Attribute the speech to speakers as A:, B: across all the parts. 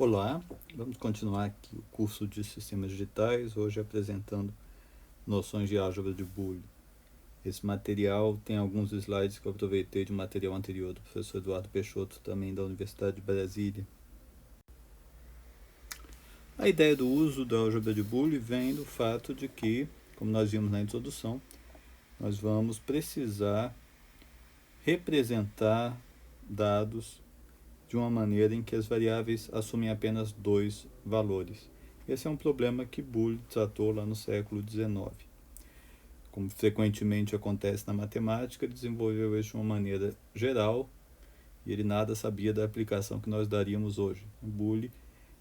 A: Olá, vamos continuar aqui o curso de Sistemas Digitais, hoje apresentando noções de álgebra de Boole. Esse material tem alguns slides que eu aproveitei de um material anterior do professor Eduardo Peixoto, também da Universidade de Brasília. A ideia do uso da álgebra de Boole vem do fato de que, como nós vimos na introdução, nós vamos precisar representar dados de uma maneira em que as variáveis assumem apenas dois valores. Esse é um problema que Boole tratou lá no século XIX. Como frequentemente acontece na matemática, ele desenvolveu isso de uma maneira geral e ele nada sabia da aplicação que nós daríamos hoje. Boole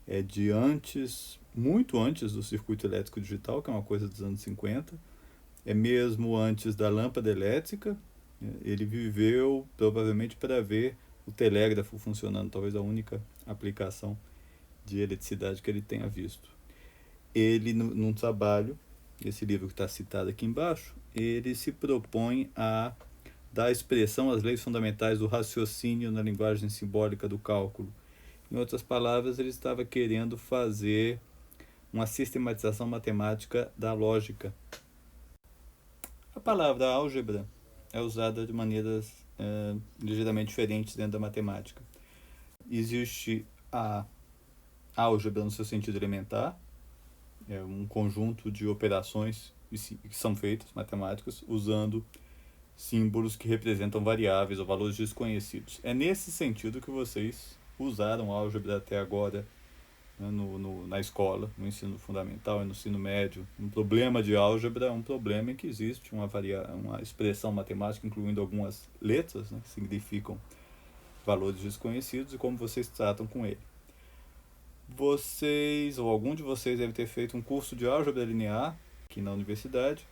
A: é de antes, muito antes do circuito elétrico digital, que é uma coisa dos anos 50, é mesmo antes da lâmpada elétrica. Ele viveu provavelmente para ver o telégrafo funcionando, talvez a única aplicação de eletricidade que ele tenha visto. Ele, num trabalho, esse livro que está citado aqui embaixo, ele se propõe a dar expressão às leis fundamentais do raciocínio na linguagem simbólica do cálculo. Em outras palavras, ele estava querendo fazer uma sistematização matemática da lógica. A palavra álgebra é usada de maneiras ligeiramente diferentes dentro da matemática. Existe a álgebra no seu sentido elementar, é um conjunto de operações que são feitas, matemáticas, usando símbolos que representam variáveis ou valores desconhecidos. É nesse sentido que vocês usaram álgebra até agora, né, na escola, no ensino fundamental e no ensino médio. Um problema de álgebra é um problema em que existe uma expressão matemática, incluindo algumas letras, né, que significam valores desconhecidos, e como vocês tratam com ele. Vocês, ou algum de vocês, deve ter feito um curso de álgebra linear aqui na universidade.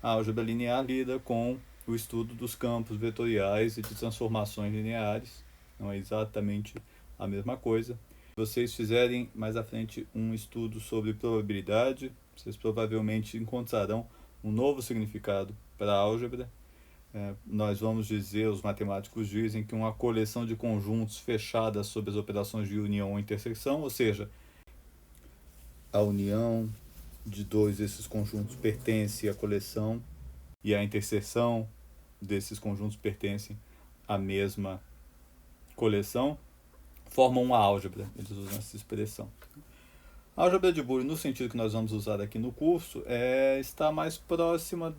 A: A álgebra linear lida com o estudo dos campos vetoriais e de transformações lineares. Não é exatamente a mesma coisa. Se vocês fizerem mais à frente um estudo sobre probabilidade, vocês provavelmente encontrarão um novo significado para a álgebra. Nós vamos dizer, os matemáticos dizem, que uma coleção de conjuntos fechada sobre as operações de união ou intersecção, ou seja, a união de dois desses conjuntos pertence à coleção e a interseção desses conjuntos pertencem à mesma coleção, formam uma álgebra. Eles usam essa expressão. A álgebra de Boole, no sentido que nós vamos usar aqui no curso, está mais próxima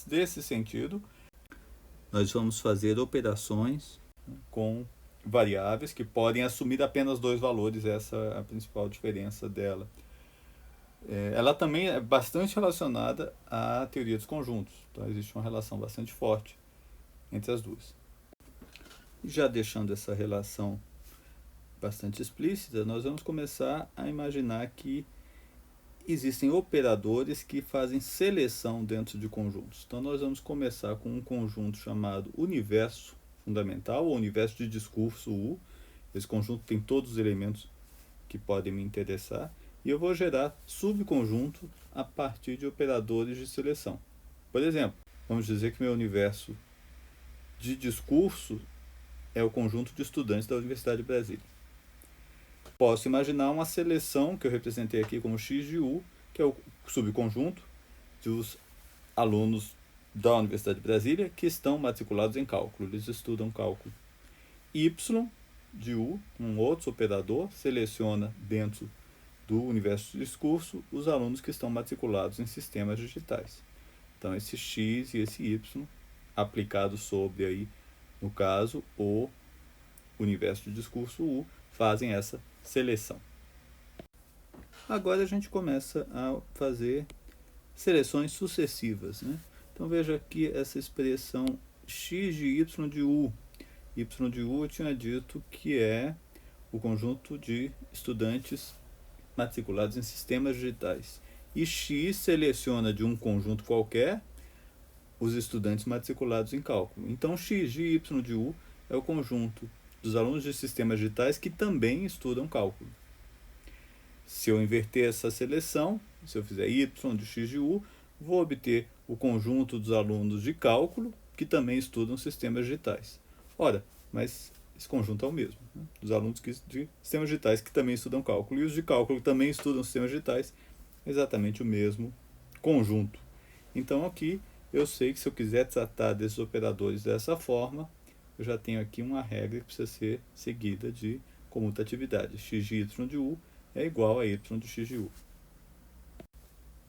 A: desse sentido. Nós vamos fazer operações com variáveis que podem assumir apenas dois valores, essa é a principal diferença dela. Ela também é bastante relacionada à teoria dos conjuntos, então existe uma relação bastante forte entre as duas. Já deixando essa relação bastante explícita, nós vamos começar a imaginar que existem operadores que fazem seleção dentro de conjuntos. Então nós vamos começar com um conjunto chamado universo fundamental, ou universo de discurso U. Esse conjunto tem todos os elementos que podem me interessar, e eu vou gerar subconjunto a partir de operadores de seleção. Por exemplo, vamos dizer que meu universo de discurso é o conjunto de estudantes da Universidade de Brasília. Posso imaginar uma seleção que eu representei aqui como X de U, que é o subconjunto dos alunos da Universidade de Brasília que estão matriculados em cálculo, eles estudam cálculo. Y de U, um outro operador, seleciona dentro do universo de discurso os alunos que estão matriculados em sistemas digitais. Então esse X e esse Y aplicados sobre aí, no caso, o universo de discurso U, fazem essa seleção. Agora a gente começa a fazer seleções sucessivas, né? Então veja aqui essa expressão X de Y de U. Y de U eu tinha dito que é o conjunto de estudantes matriculados em sistemas digitais. E X seleciona de um conjunto qualquer os estudantes matriculados em cálculo. Então X de Y de U é o conjunto dos alunos de sistemas digitais que também estudam cálculo. Se eu inverter essa seleção, se eu fizer Y de X de U, vou obter o conjunto dos alunos de cálculo que também estudam sistemas digitais. Ora, mas esse conjunto é o mesmo, né? Os alunos de sistemas digitais que também estudam cálculo e os de cálculo que também estudam sistemas digitais, exatamente o mesmo conjunto. Então aqui eu sei que se eu quiser tratar desses operadores dessa forma, eu já tenho aqui uma regra que precisa ser seguida de comutatividade. X de y de u é igual a y de x de u.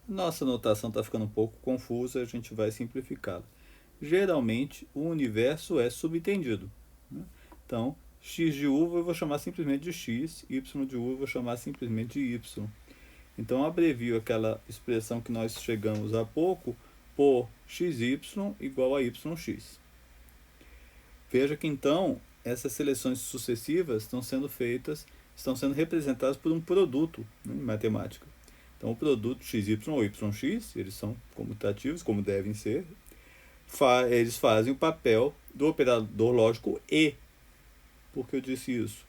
A: Nossa notação está ficando um pouco confusa, a gente vai simplificá-la. Geralmente, o universo é subentendido, né? Então, x de u eu vou chamar simplesmente de x, y de u eu vou chamar simplesmente de y. Então, abrevio aquela expressão que nós chegamos há pouco por xy igual a yx. Veja que, então, essas seleções sucessivas estão sendo representadas por um produto, né, em matemática. Então, o produto xy ou yx, eles são comutativos, como devem ser, eles fazem o papel do operador lógico e. Por que eu disse isso?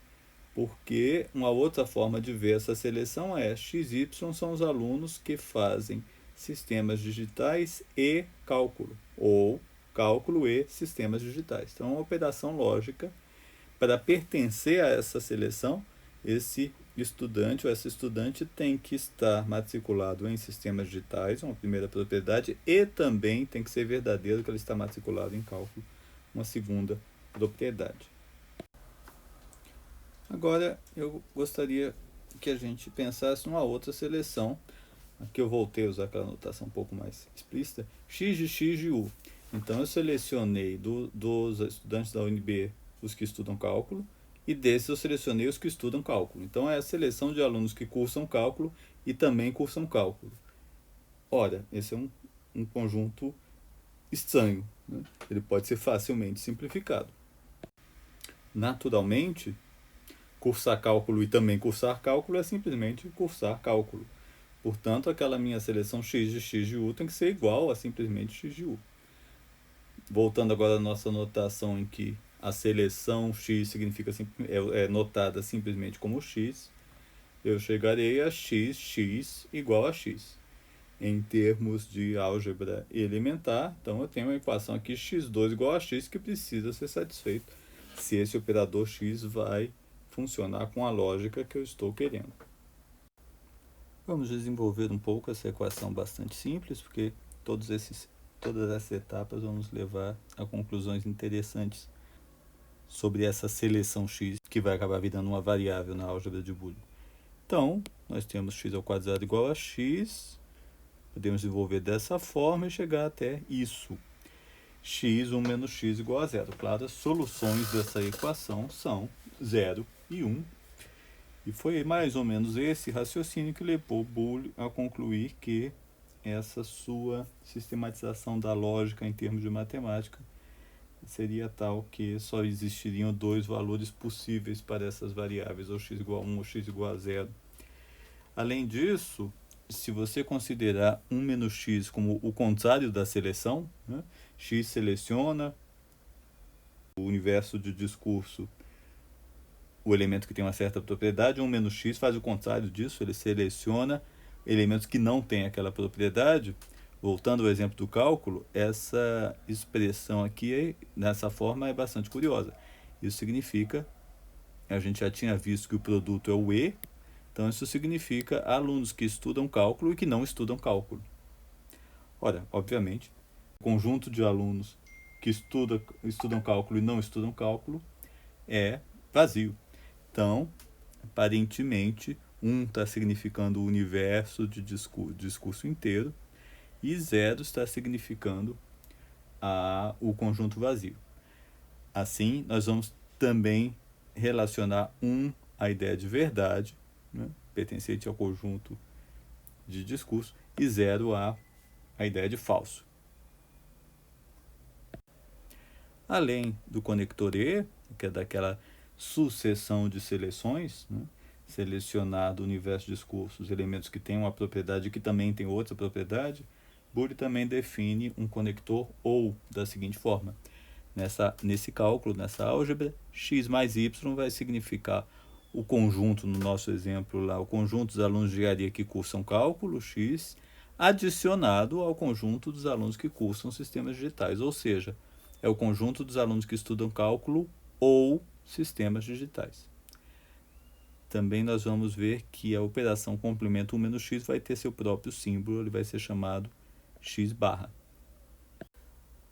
A: Porque uma outra forma de ver essa seleção é XY são os alunos que fazem sistemas digitais e cálculo, ou cálculo e sistemas digitais. Então, é uma operação lógica. Para pertencer a essa seleção, esse estudante ou essa estudante tem que estar matriculado em sistemas digitais, uma primeira propriedade, e também tem que ser verdadeiro que ele está matriculado em cálculo, uma segunda propriedade. Agora, eu gostaria que a gente pensasse numa outra seleção. Aqui eu voltei a usar aquela notação um pouco mais explícita. X de U. Então, eu selecionei dos estudantes da UNB os que estudam cálculo, e desses eu selecionei os que estudam cálculo. Então, é a seleção de alunos que cursam cálculo e também cursam cálculo. Ora, esse é um conjunto estranho, né? Ele pode ser facilmente simplificado. Naturalmente, cursar cálculo e também cursar cálculo é simplesmente cursar cálculo. Portanto, aquela minha seleção x de u tem que ser igual a simplesmente x de u. Voltando agora à nossa notação em que a seleção x significa, é notada simplesmente como x, eu chegarei a x igual a x. Em termos de álgebra elementar, então eu tenho uma equação aqui x2 igual a x que precisa ser satisfeito se esse operador x vai funcionar com a lógica que eu estou querendo. Vamos desenvolver um pouco essa equação bastante simples, porque todas essas etapas vão nos levar a conclusões interessantes sobre essa seleção x, que vai acabar virando uma variável na álgebra de Boolean. Então, nós temos x ao quadrado igual a x, podemos desenvolver dessa forma e chegar até isso. X, 1 menos x igual a 0. Claro, as soluções dessa equação são 0 e 1. E foi mais ou menos esse raciocínio que levou Boolean a concluir que essa sua sistematização da lógica em termos de matemática seria tal que só existiriam dois valores possíveis para essas variáveis, ou x igual a 1 ou x igual a 0. Além disso, se você considerar 1 menos x como o contrário da seleção, né? X seleciona o universo de discurso, o elemento que tem uma certa propriedade, 1 menos x faz o contrário disso, ele seleciona elementos que não têm aquela propriedade. Voltando ao exemplo do cálculo, essa expressão aqui, nessa forma, é bastante curiosa. Isso significa, a gente já tinha visto que o produto é o E, então isso significa alunos que estudam cálculo e que não estudam cálculo. Ora, obviamente, o conjunto de alunos que estudam cálculo e não estudam cálculo é vazio. Então, aparentemente, 1 está significando o universo de discurso inteiro, e 0 está significando o conjunto vazio. Assim, nós vamos também relacionar 1 à ideia de verdade, né, pertencente ao conjunto de discurso, e 0 à ideia de falso. Além do conector E, que é daquela sucessão de seleções, né, selecionar do universo de discursos elementos que têm uma propriedade e que também têm outra propriedade, Boolean também define um conector OU da seguinte forma. Nesse cálculo, nessa álgebra, x mais y vai significar o conjunto, no nosso exemplo lá, o conjunto dos alunos de engenharia que cursam cálculo, x, adicionado ao conjunto dos alunos que cursam sistemas digitais, ou seja, é o conjunto dos alunos que estudam cálculo ou sistemas digitais. Também nós vamos ver que a operação complemento 1 menos x vai ter seu próprio símbolo, ele vai ser chamado x barra.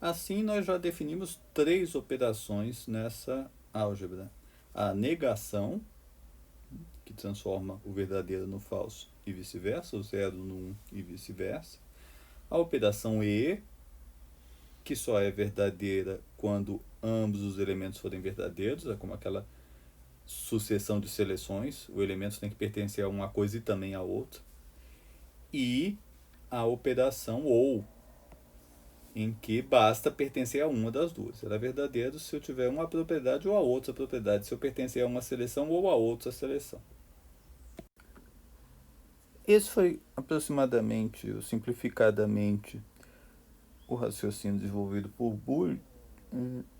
A: Assim, nós já definimos 3 operações nessa álgebra. A negação, que transforma o verdadeiro no falso e vice-versa, o 0 no 1 e vice-versa. A operação E, que só é verdadeira quando ambos os elementos forem verdadeiros, é como aquela sucessão de seleções, o elemento tem que pertencer a uma coisa e também a outra. E a operação OU, em que basta pertencer a uma das duas. Ela é verdadeira se eu tiver uma propriedade ou a outra propriedade, se eu pertencer a uma seleção ou a outra seleção. Esse foi aproximadamente, ou simplificadamente, o raciocínio desenvolvido por Boole.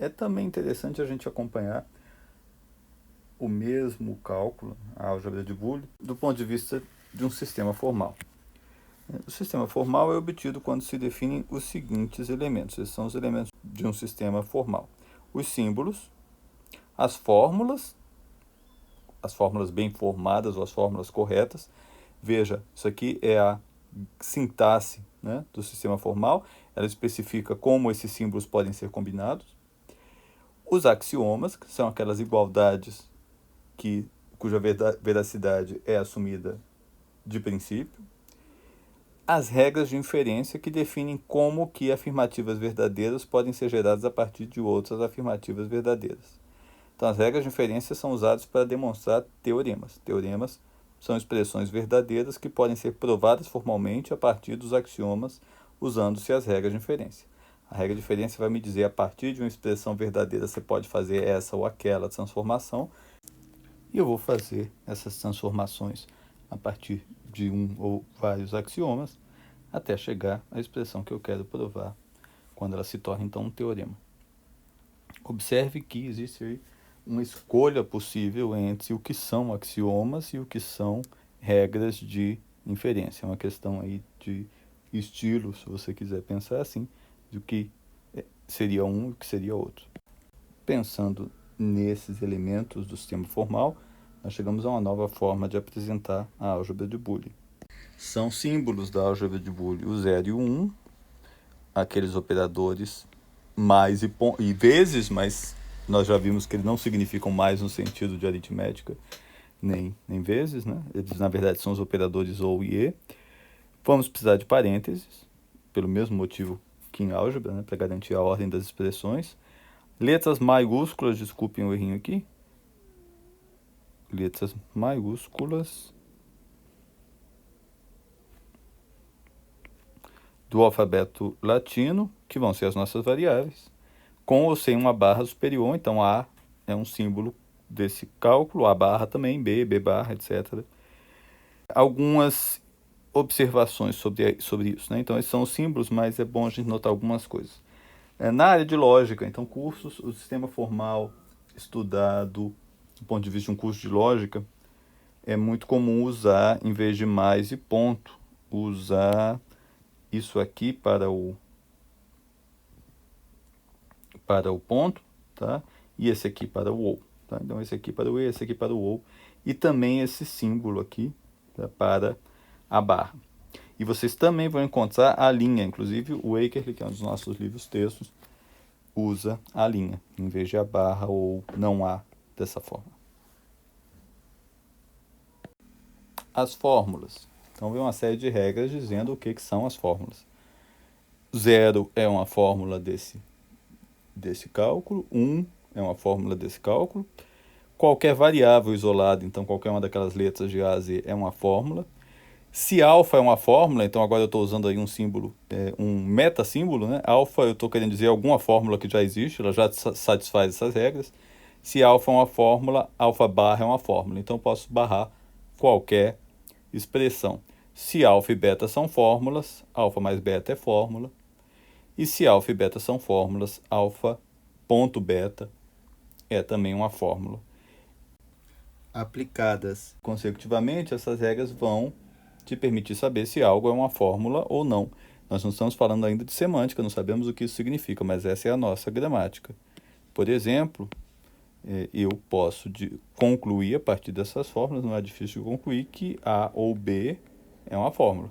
A: É também interessante a gente acompanhar o mesmo cálculo, a álgebra de Boole, do ponto de vista de um sistema formal. O sistema formal é obtido quando se definem os seguintes elementos. Esses são os elementos de um sistema formal: os símbolos, as fórmulas bem formadas ou as fórmulas corretas. Veja, isso aqui é a sintaxe, né, do sistema formal. Ela especifica como esses símbolos podem ser combinados. Os axiomas, que são aquelas igualdades cuja veracidade é assumida de princípio. As regras de inferência, que definem como que afirmativas verdadeiras podem ser geradas a partir de outras afirmativas verdadeiras. Então, as regras de inferência são usadas para demonstrar teoremas. Teoremas são expressões verdadeiras que podem ser provadas formalmente a partir dos axiomas, usando-se as regras de inferência. A regra de inferência vai me dizer, a partir de uma expressão verdadeira, você pode fazer essa ou aquela transformação, e eu vou fazer essas transformações a partir de um ou vários axiomas, até chegar à expressão que eu quero provar, quando ela se torna, então, um teorema. Observe que existe aí uma escolha possível entre o que são axiomas e o que são regras de inferência. É uma questão aí de estilo, se você quiser pensar assim, do que seria um e o que seria outro. Pensando nesses elementos do sistema formal, nós chegamos a uma nova forma de apresentar a álgebra de Boole. São símbolos da álgebra de Boole o 0 e o 1, aqueles operadores mais e vezes, mas nós já vimos que eles não significam mais no sentido de aritmética, nem vezes, né? Eles, na verdade, são os operadores OU e E. Vamos precisar de parênteses, pelo mesmo motivo que em álgebra, né? Para garantir a ordem das expressões. Letras maiúsculas, desculpem o errinho aqui. Letras maiúsculas do alfabeto latino, que vão ser as nossas variáveis, com ou sem uma barra superior. Então, A é um símbolo desse cálculo, A barra também, B barra, etc. Algumas observações sobre isso, né? Então, esses são os símbolos, mas é bom a gente notar algumas coisas. Na área de lógica, então, cursos, o sistema formal estudado do ponto de vista de um curso de lógica, é muito comum usar, em vez de mais e ponto, usar isso aqui para o ponto, tá? E esse aqui para o ou, tá? Então, esse aqui para o e, esse aqui para o ou, e também esse símbolo aqui, tá? Para a barra. E vocês também vão encontrar a linha, inclusive o Eikerle, que é um dos nossos livros textos, usa a linha, em vez de a barra ou não há dessa forma. As fórmulas. Então, vem uma série de regras dizendo o que são as fórmulas. 0 é uma fórmula desse cálculo, 1 é uma fórmula desse cálculo. Qualquer variável isolada, então qualquer uma daquelas letras de A a Z é uma fórmula. Se alfa é uma fórmula, então agora eu estou usando aí um símbolo, um metasímbolo, né? Alfa eu estou querendo dizer alguma fórmula que já existe, ela já satisfaz essas regras. Se alfa é uma fórmula, alfa barra é uma fórmula. Então eu posso barrar qualquer expressão. Se alfa e beta são fórmulas, alfa mais beta é fórmula. E se alfa e beta são fórmulas, alfa ponto beta é também uma fórmula. Aplicadas consecutivamente, essas regras vão te permitir saber se algo é uma fórmula ou não. Nós não estamos falando ainda de semântica, não sabemos o que isso significa, mas essa é a nossa gramática. Por exemplo, eu posso concluir a partir dessas fórmulas, não é difícil de concluir, que A ou B é uma fórmula,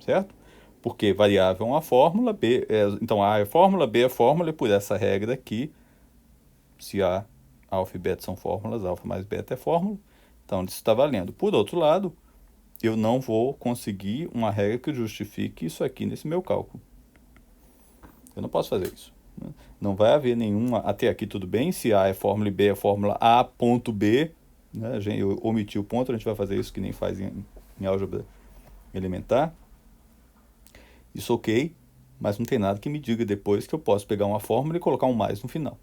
A: certo? Porque variável é uma fórmula, então A é fórmula, B é fórmula, e por essa regra aqui, se alfa e beta são fórmulas, alfa mais beta é fórmula, então isso está valendo. Por outro lado, eu não vou conseguir uma regra que justifique isso aqui nesse meu cálculo. Eu não posso fazer isso. Não vai haver nenhuma, até aqui tudo bem, se A é fórmula e B é fórmula A ponto B, né? Eu omiti o ponto, a gente vai fazer isso que nem faz em álgebra elementar. Isso ok, mas não tem nada que me diga depois que eu posso pegar uma fórmula e colocar um mais no final.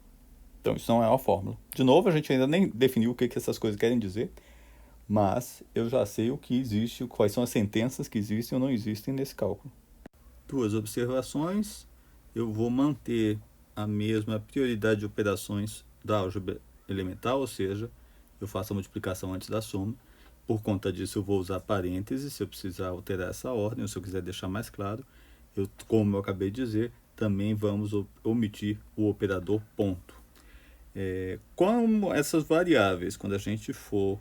A: Então isso não é uma fórmula. De novo, a gente ainda nem definiu o que essas coisas querem dizer, mas eu já sei o que existe, quais são as sentenças que existem ou não existem nesse cálculo. Duas observações. Eu vou manter a mesma prioridade de operações da álgebra elementar, ou seja, eu faço a multiplicação antes da soma. Por conta disso, eu vou usar parênteses, se eu precisar alterar essa ordem, ou se eu quiser deixar mais claro. Como eu acabei de dizer, também vamos omitir o operador ponto. Como essas variáveis, quando a gente for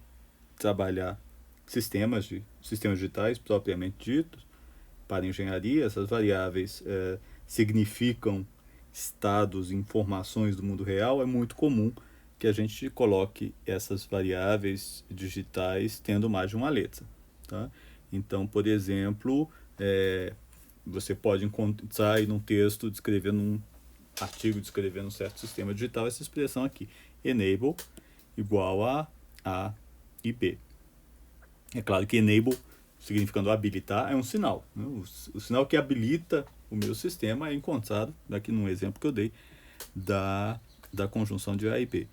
A: trabalhar sistemas digitais propriamente ditos, para engenharia, essas variáveis significam estados, informações do mundo real, é muito comum que a gente coloque essas variáveis digitais tendo mais de uma letra. Tá? Então, por exemplo, você pode encontrar aí num texto descrevendo um artigo descrevendo um certo sistema digital essa expressão aqui, enable igual a e B. É claro que enable, significando habilitar, é um sinal. Né? O sinal que habilita o meu sistema é encontrado, daqui num exemplo que eu dei, da conjunção de A e B.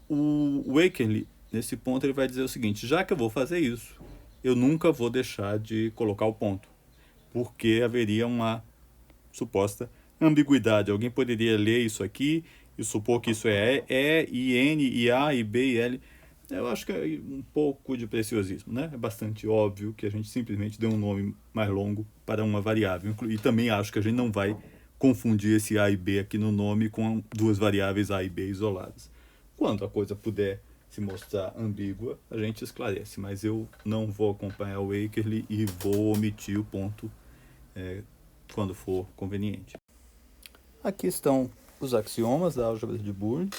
A: O Wakerly, nesse ponto, ele vai dizer o seguinte: já que eu vou fazer isso, eu nunca vou deixar de colocar o ponto, porque haveria uma suposta ambiguidade. Alguém poderia ler isso aqui e supor que isso é E, I, N, I, A, I, B, I, L. Eu acho que é um pouco de preciosismo, né? É bastante óbvio que a gente simplesmente deu um nome mais longo para uma variável. E também acho que a gente não vai confundir esse A e B aqui no nome com duas variáveis A e B isoladas. Quando a coisa puder se mostrar ambígua, a gente esclarece. Mas eu não vou acompanhar o Wakerly e vou omitir o ponto quando for conveniente. Aqui estão os axiomas da álgebra de Boole.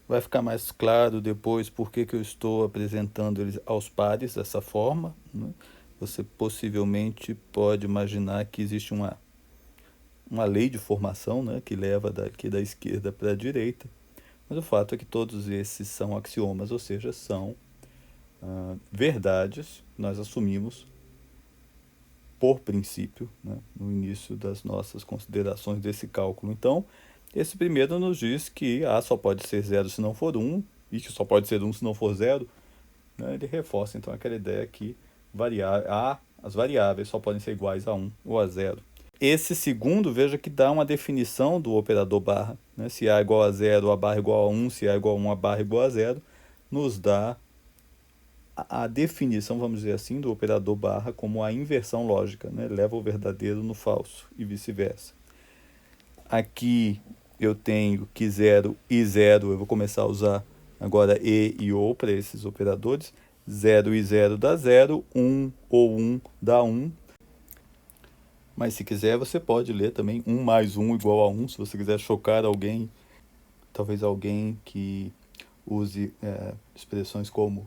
A: Vai ficar mais claro depois por que eu estou apresentando eles aos pares dessa forma. Né? Você possivelmente pode imaginar que existe uma lei de formação, né, que leva daqui da esquerda para a direita. Mas o fato é que todos esses são axiomas, ou seja, são verdades que nós assumimos por princípio, né, no início das nossas considerações desse cálculo. Então, esse primeiro nos diz que A só pode ser 0 se não for 1, e que só pode ser 1 se não for 0. Né? Ele reforça, então, aquela ideia que as variáveis só podem ser iguais a 1 ou a 0. Esse segundo, veja que dá uma definição do operador barra. Né? Se A é igual a 0, a barra é igual a 1, se A é igual a 1, a barra é igual a 0, nos dá a definição, vamos dizer assim, do operador barra como a inversão lógica, né? Leva o verdadeiro no falso e vice-versa. Aqui eu tenho que 0 e 0, eu vou começar a usar agora e ou para esses operadores. 0 e 0 dá 0, 1 ou 1 dá 1. Mas se quiser, você pode ler também 1 mais 1 igual a 1, se você quiser chocar alguém, talvez alguém que use expressões como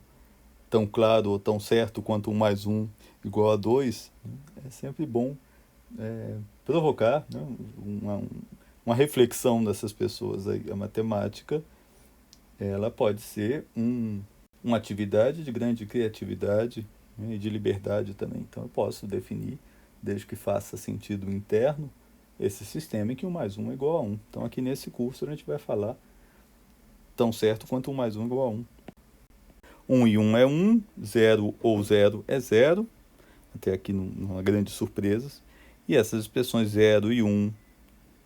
A: tão claro ou tão certo quanto 1 mais 1 igual a 2, é sempre bom provocar, né, uma reflexão dessas pessoas. A matemática, ela pode ser uma atividade de grande criatividade, né, e de liberdade também. Então eu posso definir, desde que faça sentido interno, esse sistema em que 1 mais 1 é igual a 1. Então aqui nesse curso a gente vai falar tão certo quanto 1 mais 1 igual a 1. 1 e 1 é 1, 0 ou 0 é 0, até aqui não há grandes surpresas. E essas expressões 0 e 1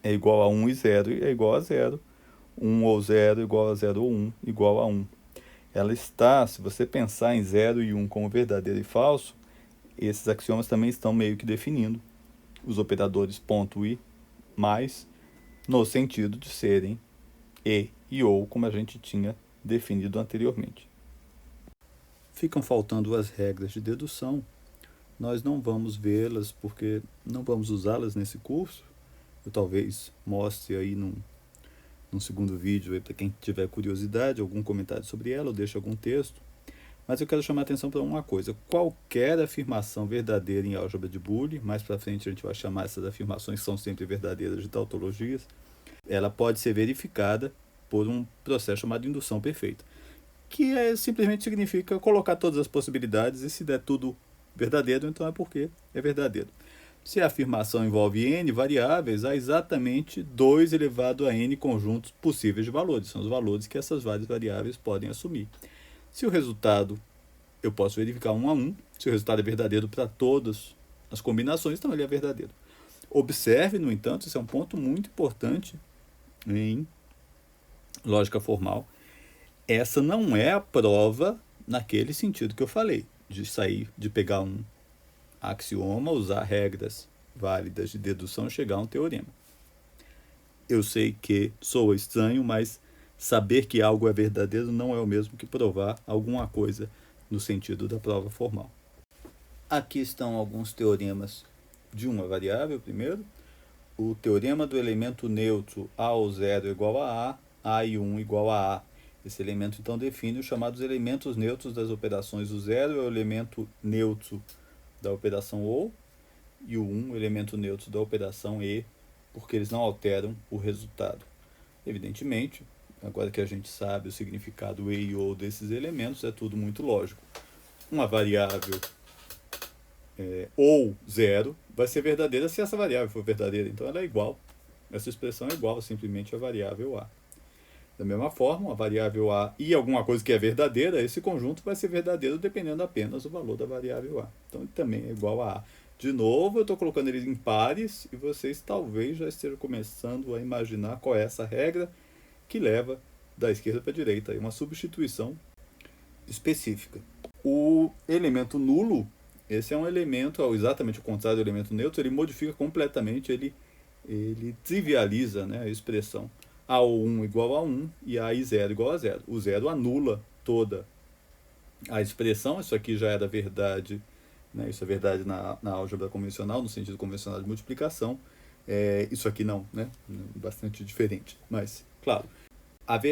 A: é igual a 1 e 0 é igual a 0. 1 ou 0 igual a 0 ou 1 igual a 1. Ela está, se você pensar em 0 e 1 como verdadeiro e falso, esses axiomas também estão meio que definindo os operadores ponto e mais, no sentido de serem e ou, como a gente tinha definido anteriormente. Ficam faltando as regras de dedução. Nós não vamos vê-las porque não vamos usá-las nesse curso. Eu talvez mostre aí num segundo vídeo para quem tiver curiosidade, algum comentário sobre ela, ou deixe algum texto. Mas eu quero chamar a atenção para uma coisa. Qualquer afirmação verdadeira em álgebra de Boole, mais para frente a gente vai chamar essas afirmações que são sempre verdadeiras de tautologias, ela pode ser verificada por um processo chamado indução perfeita, que simplesmente significa colocar todas as possibilidades e se der tudo verdadeiro, então é porque é verdadeiro. Se a afirmação envolve n variáveis, há exatamente 2 elevado a n conjuntos possíveis de valores. São os valores que essas várias variáveis podem assumir. Se o resultado, eu posso verificar 1 a 1, se o resultado é verdadeiro para todas as combinações, então ele é verdadeiro. Observe, no entanto, isso é um ponto muito importante em lógica formal, essa não é a prova naquele sentido que eu falei, de pegar um axioma, usar regras válidas de dedução e chegar a um teorema. Eu sei que soa estranho, mas saber que algo é verdadeiro não é o mesmo que provar alguma coisa no sentido da prova formal. Aqui estão alguns teoremas de uma variável, primeiro. O teorema do elemento neutro A ou 0 igual a A e 1 igual a A. Esse elemento, então, define os chamados elementos neutros das operações. O 0 é o elemento neutro da operação OU e o 1 o elemento neutro da operação E, porque eles não alteram o resultado. Evidentemente, agora que a gente sabe o significado E e OU desses elementos, é tudo muito lógico. Uma variável ou 0 vai ser verdadeira se essa variável for verdadeira, então ela é igual. Essa expressão é igual simplesmente à variável A. Da mesma forma, a variável A e alguma coisa que é verdadeira, esse conjunto vai ser verdadeiro dependendo apenas do valor da variável A. Então, ele também é igual a A. De novo, eu estou colocando eles em pares e vocês talvez já estejam começando a imaginar qual é essa regra que leva da esquerda para a direita. É uma substituição específica. O elemento nulo, esse é um elemento, exatamente o contrário do elemento neutro, ele modifica completamente, ele trivializa, né, a expressão. A ou 1 igual a 1 e A e 0 igual a 0. O 0 anula toda a expressão, isso aqui já era verdade, né? Isso é verdade na álgebra convencional, no sentido convencional de multiplicação. Isso aqui não, né? Bastante diferente. Mas, claro,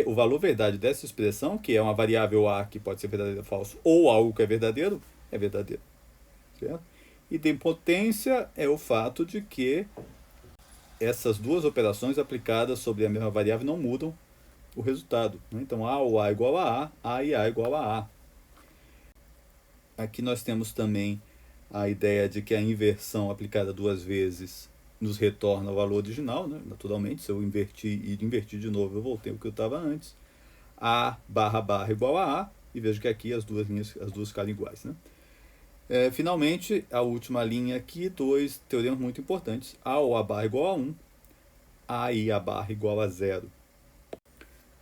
A: o valor verdade dessa expressão, que é uma variável A que pode ser verdadeiro ou falso, ou algo que é verdadeiro, é verdadeiro. Certo? Idempotência é o fato de que essas duas operações aplicadas sobre a mesma variável não mudam o resultado, né? Então, A ou A igual a A e A igual a A. Aqui nós temos também a ideia de que a inversão aplicada 2 vezes nos retorna o valor original, né? Naturalmente, se eu invertir e invertir de novo, eu voltei ao que eu estava antes. A barra barra igual a A, e vejo que aqui as duas ficaram iguais, né? Finalmente, a última linha aqui, 2 teoremas muito importantes. A ou A barra igual a 1, A e A barra igual a 0.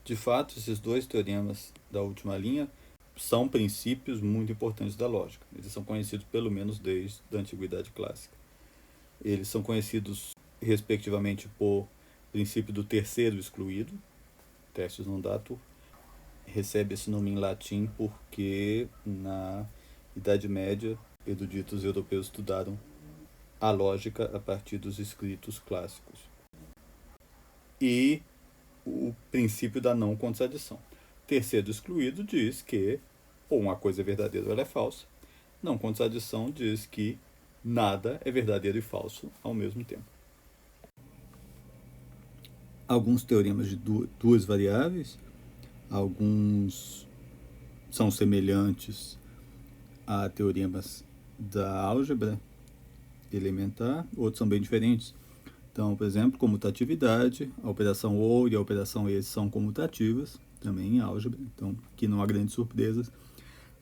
A: De fato, esses 2 teoremas da última linha são princípios muito importantes da lógica. Eles são conhecidos pelo menos desde a Antiguidade Clássica. Eles são conhecidos, respectivamente, por princípio do terceiro excluído, tertius non datur. Recebe esse nome em latim porque na Idade Média, eruditos europeus estudaram a lógica a partir dos escritos clássicos. E o princípio da não contradição. Terceiro excluído diz que ou uma coisa é verdadeira ou ela é falsa. Não contradição diz que nada é verdadeiro e falso ao mesmo tempo. Alguns teoremas de duas variáveis, alguns são semelhantes a teoremas da álgebra elementar, outros são bem diferentes. Então, por exemplo, comutatividade, a operação OU e a operação ES são comutativas, também em álgebra, então aqui não há grandes surpresas.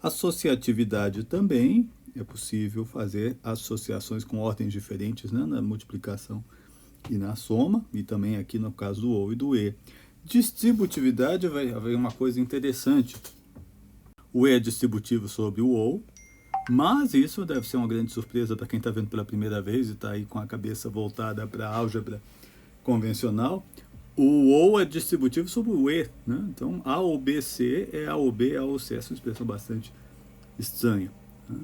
A: Associatividade também, é possível fazer associações com ordens diferentes, né, na multiplicação e na soma, e também aqui no caso do OU e do E. Distributividade vai haver uma coisa interessante. O E é distributivo sobre o OU, mas isso deve ser uma grande surpresa para quem está vendo pela primeira vez e está aí com a cabeça voltada para a álgebra convencional. O ou é distributivo sobre o e, né? Então, A ou B, C é A ou B, A ou C. Essa é uma expressão bastante estranha, né?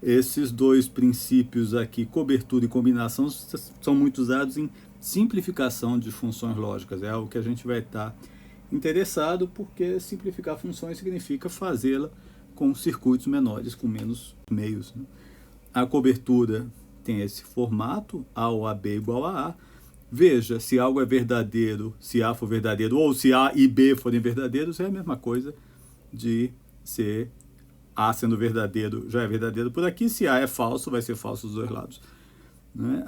A: Esses dois princípios aqui, cobertura e combinação, são muito usados em simplificação de funções lógicas. É algo que a gente vai estar interessado, porque simplificar funções significa fazê-la com circuitos menores, com menos meios, né? A cobertura tem esse formato, A ou AB igual a A. Veja, se algo é verdadeiro, se A for verdadeiro, ou se A e B forem verdadeiros, é a mesma coisa de ser A sendo verdadeiro, já é verdadeiro por aqui. Se A é falso, vai ser falso dos dois lados, né?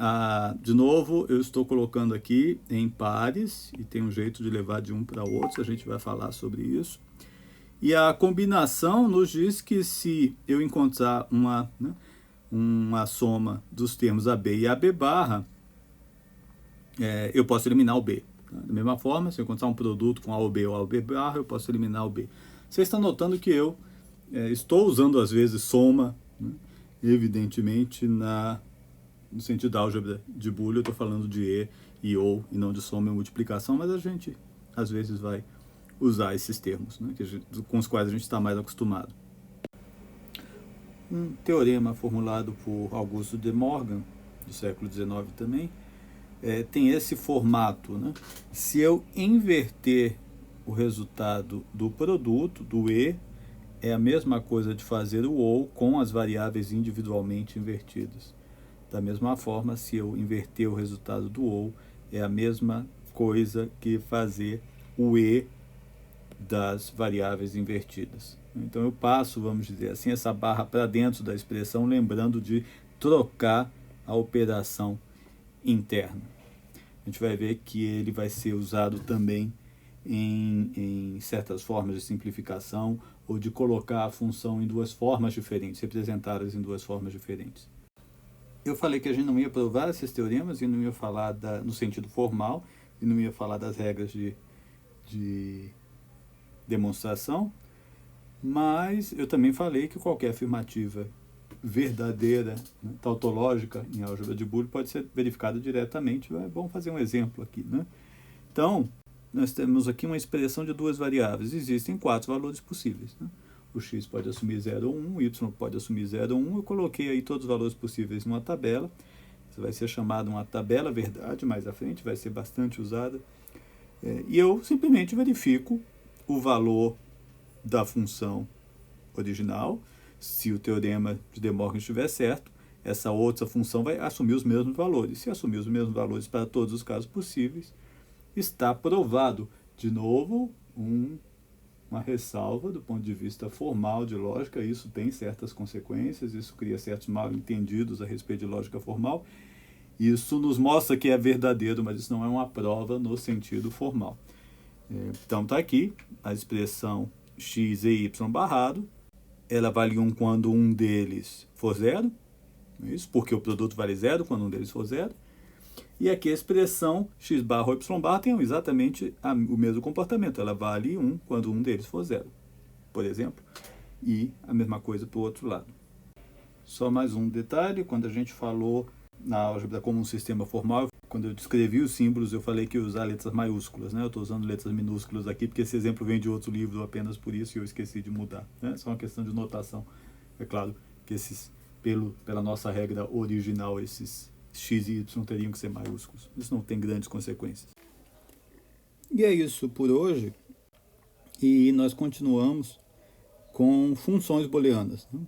A: De novo, eu estou colocando aqui em pares, e tem um jeito de levar de um para outro, a gente vai falar sobre isso. E a combinação nos diz que se eu encontrar uma soma dos termos AB e AB barra, eu posso eliminar o B. Da mesma forma, se eu encontrar um produto com A ou B ou A ou B barra, eu posso eliminar o B. Vocês estão notando que eu estou usando às vezes soma, né? Evidentemente no sentido da álgebra de Boole eu estou falando de e ou e não de soma e multiplicação, mas a gente às vezes vai usar esses termos, né, com os quais a gente está mais acostumado. Um teorema formulado por Augusto de Morgan, do século XIX também, tem esse formato, né? Se eu inverter o resultado do produto, do E, é a mesma coisa de fazer o OU com as variáveis individualmente invertidas. Da mesma forma, se eu inverter o resultado do OU, é a mesma coisa que fazer o E das variáveis invertidas. Então eu passo, vamos dizer assim, essa barra para dentro da expressão, lembrando de trocar a operação interna. A gente vai ver que ele vai ser usado também em certas formas de simplificação ou de colocar a função em duas formas diferentes, representadas em duas formas diferentes. Eu falei que a gente não ia provar esses teoremas e não ia falar no sentido formal e não ia falar das regras de demonstração, mas eu também falei que qualquer afirmativa verdadeira, né, tautológica em álgebra de Boole pode ser verificada diretamente. É bom fazer um exemplo aqui, né? Então, nós temos aqui uma expressão de duas variáveis. Existem 4 valores possíveis, né? O x pode assumir 0 ou 1, o y pode assumir 0 ou 1. Eu coloquei aí todos os valores possíveis numa tabela. Isso vai ser chamado uma tabela verdade mais à frente, vai ser bastante usada. E eu simplesmente verifico o valor da função original. Se o teorema de De Morgan estiver certo, essa outra função vai assumir os mesmos valores. Se assumir os mesmos valores para todos os casos possíveis, está provado. De novo, uma ressalva do ponto de vista formal de lógica. Isso tem certas consequências, isso cria certos mal-entendidos a respeito de lógica formal. Isso nos mostra que é verdadeiro, mas isso não é uma prova no sentido formal. Então está aqui a expressão x e y barrado. Ela vale 1 quando um deles for 0, isso, porque o produto vale 0 quando um deles for 0. E aqui a expressão x barra ou y barra tem exatamente o mesmo comportamento. Ela vale 1 quando um deles for 0, por exemplo. E a mesma coisa para o outro lado. Só mais um detalhe, quando a gente falou na álgebra como um sistema formal, quando eu descrevi os símbolos, eu falei que ia usar letras maiúsculas, né? Eu estou usando letras minúsculas aqui, porque esse exemplo vem de outro livro apenas por isso, e eu esqueci de mudar, né? Só uma questão de notação. É claro que pela nossa regra original, esses x e y teriam que ser maiúsculos. Isso não tem grandes consequências. E é isso por hoje. E nós continuamos com funções booleanas, né?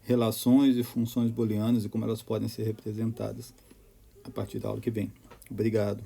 A: Relações e funções booleanas e como elas podem ser representadas a partir da aula que vem. Obrigado.